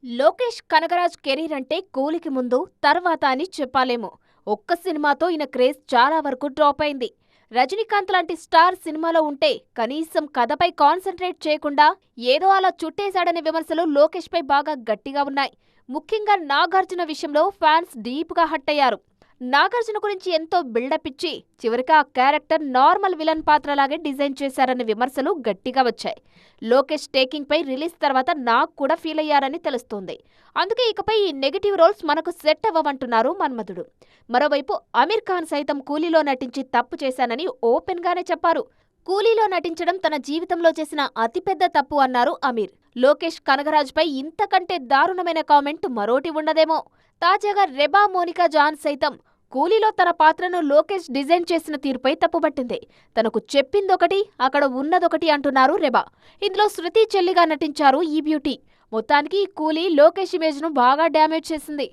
Lokesh Kanagaraj career అంటే కూలికి ముందు తర్వాత అని చెప్పాలేమో. ఒక్క సినిమాతో ఈయన క్రేజ్ చాలా వరకు డ్రాప్ అయింది. రజనీకాంత్ లాంటి స్టార్ సినిమాలో ఉంటే కనీసం కథపై కాన్సంట్రేట్ చేయకుండా ఏదో అలా చుట్టేశాడనే విమర్శలు లోకేష్ పై బాగా గట్టిగా ఉన్నాయి. ముఖ్యంగా నాగార్జున విషయంలో ఫ్యాన్స్ డీప్ గా హట్ అయ్యారు. నాగార్జున గురించి ఎంతో బిల్డప్ ఇచ్చి చివరికి ఆ క్యారెక్టర్ నార్మల్ విలన్ పాత్రలాగే డిజైన్ చేశారనే విమర్శలు గట్టిగా వచ్చాయి. లోకేష్ టేకింగ్ పై రిలీజ్ తర్వాత నాకు కూడా ఫీల్ అయ్యారని తెలుస్తోంది. అందుకే ఇకపై ఈ నెగిటివ్ రోల్స్ మనకు సెట్ అవ్వమంటున్నారు మన్మధుడు. మరోవైపు అమీర్ ఖాన్ సైతం కూలీలో నటించి తప్పు చేశానని ఓపెన్ గానే చెప్పారు. కూలీలో నటించడం తన జీవితంలో చేసిన అతిపెద్ద తప్పు అన్నారు అమీర్. లోకేష్ కనగరాజ్ పై ఇంతకంటే దారుణమైన కామెంట్ మరోటి ఉండదేమో. తాజాగా రెబా మోనికా జాన్ సైతం కూలీలో తన పాత్రను లోకేష్ డిజైన్ చేసిన తీరుపై తప్పుబట్టింది. తనకు చెప్పిందొకటి అక్కడ ఉన్నదొకటి అంటున్నారు రెబా. ఇందులో శృతి చెల్లిగా నటించారు ఈ బ్యూటీ. మొత్తానికి కూలీ లోకేష్ ఇమేజ్ ను బాగా డ్యామేజ్ చేసింది.